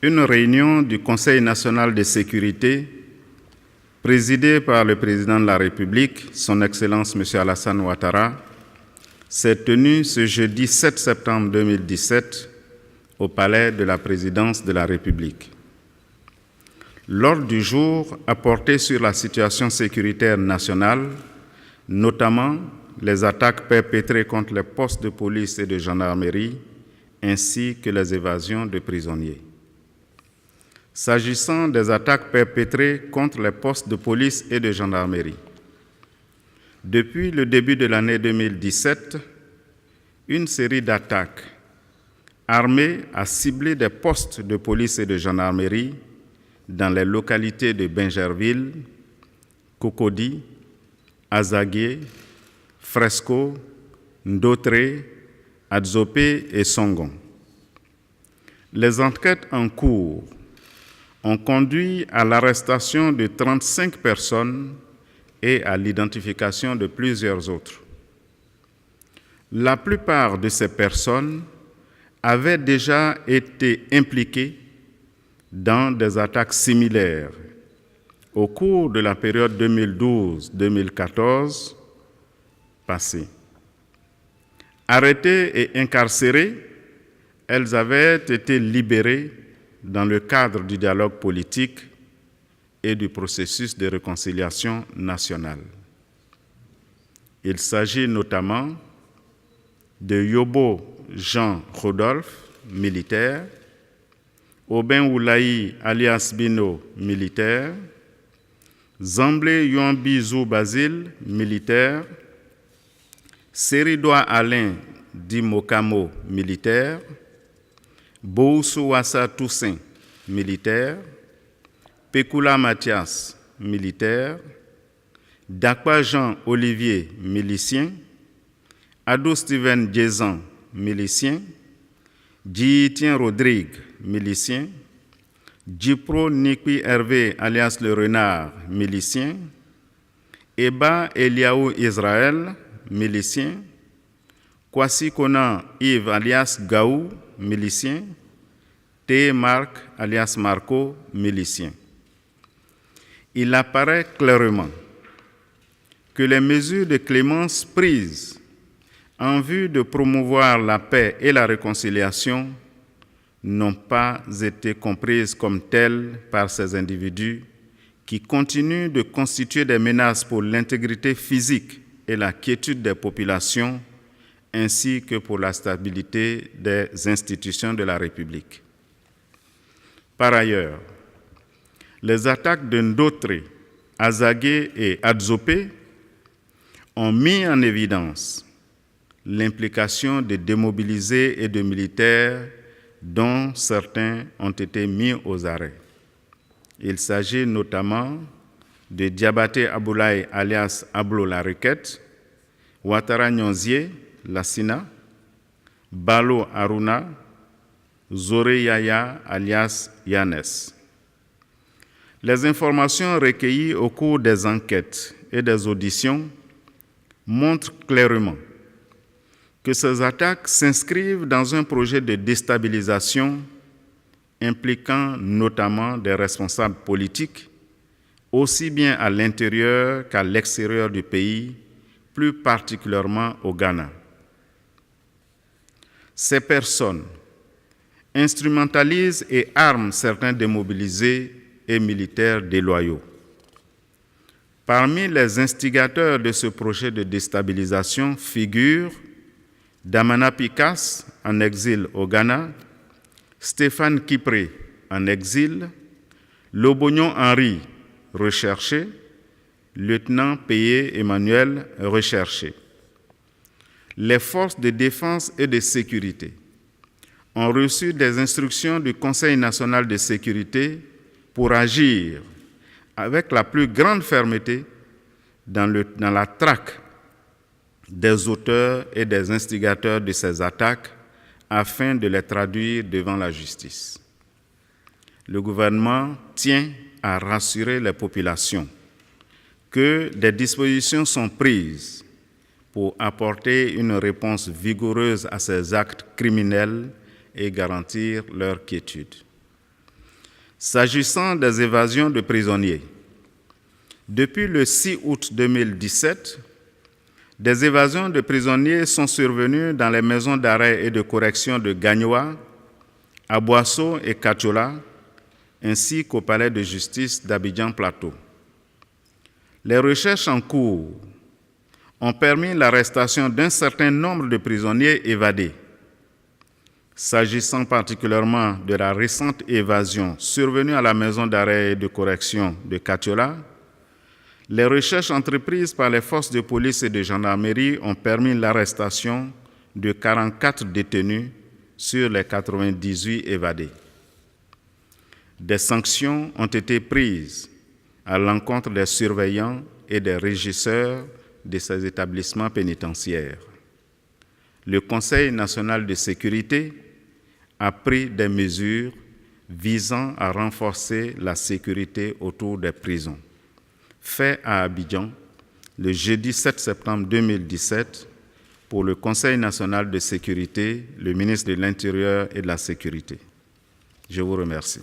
une réunion du Conseil national de sécurité présidée par le président de la République, son Excellence M. Alassane Ouattara, s'est tenue ce jeudi 7 septembre 2017 au Palais de la Présidence de la République. L'ordre du jour a porté sur la situation sécuritaire nationale, notamment les attaques perpétrées contre les postes de police et de gendarmerie, ainsi que les évasions de prisonniers. S'agissant des attaques perpétrées contre les postes de police et de gendarmerie, depuis le début de l'année 2017, une série d'attaques armées a ciblé des postes de police et de gendarmerie dans les localités de Bingerville, Cocody, Azagué, Fresco, Ndotré, Adzopé et Songon. Les enquêtes en cours ont conduit à l'arrestation de 35 personnes et à l'identification de plusieurs autres. La plupart de ces personnes avaient déjà été impliquées dans des attaques similaires au cours de la période 2012-2014 passée. Arrêtées et incarcérées, elles avaient été libérées dans le cadre du dialogue politique et du processus de réconciliation nationale. Il s'agit notamment de Yobo Jean Rodolphe, militaire, Aubin Oulaï alias Bino, militaire, Zamblé Yuambizou Basile, militaire, Seridoa Alain Di Mokamo, militaire, Boussou Wassa Toussaint, militaire, Pekula Mathias, militaire, Dakwa Jean Olivier, milicien, Ado Steven Djezan, milicien, Djitien Rodrigue, milicien, Djipro Nikwi Hervé alias le Renard, milicien, Eba Eliaou Israël, milicien, Kwasi Konan Yves alias Gaou, milicien, T. Marc alias Marco, milicien. Il apparaît clairement que les mesures de clémence prises en vue de promouvoir la paix et la réconciliation n'ont pas été comprises comme telles par ces individus qui continuent de constituer des menaces pour l'intégrité physique et la quiétude des populations, ainsi que pour la stabilité des institutions de la République. Par ailleurs, les attaques de Ndotré, Azagué et Adzopé ont mis en évidence l'implication de démobilisés et de militaires dont certains ont été mis aux arrêts. Il s'agit notamment de Diabaté Aboulaye alias Ablo la Requête, Ouattara Nyonzié, Lassina, Balo Aruna, Zoré Yaya alias Yanes. Les informations recueillies au cours des enquêtes et des auditions montrent clairement que ces attaques s'inscrivent dans un projet de déstabilisation impliquant notamment des responsables politiques, aussi bien à l'intérieur qu'à l'extérieur du pays, plus particulièrement au Ghana. Ces personnes instrumentalisent et arment certains démobilisés et militaires déloyaux. Parmi les instigateurs de ce projet de déstabilisation figurent Damana Picasse, en exil au Ghana, Stéphane Kipré, en exil, Lobognon Henri, recherché, lieutenant payé Emmanuel, recherché. Les forces de défense et de sécurité ont reçu des instructions du Conseil national de sécurité pour agir avec la plus grande fermeté dans la traque des auteurs et des instigateurs de ces attaques afin de les traduire devant la justice. Le gouvernement tient à rassurer les populations que des dispositions sont prises pour apporter une réponse vigoureuse à ces actes criminels et garantir leur quiétude. S'agissant des évasions de prisonniers, depuis le 6 août 2017, des évasions de prisonniers sont survenues dans les maisons d'arrêt et de correction de Gagnoa, Aboasso et Katiola, ainsi qu'au palais de justice d'Abidjan-Plateau. Les recherches en cours ont permis l'arrestation d'un certain nombre de prisonniers évadés. S'agissant particulièrement de la récente évasion survenue à la maison d'arrêt et de correction de Katiola, les recherches entreprises par les forces de police et de gendarmerie ont permis l'arrestation de 44 détenus sur les 98 évadés. Des sanctions ont été prises à l'encontre des surveillants et des régisseurs de ces établissements pénitentiaires. Le Conseil national de sécurité a pris des mesures visant à renforcer la sécurité autour des prisons. Fait à Abidjan le jeudi 7 septembre 2017 pour le Conseil national de sécurité, le ministre de l'Intérieur et de la Sécurité. Je vous remercie.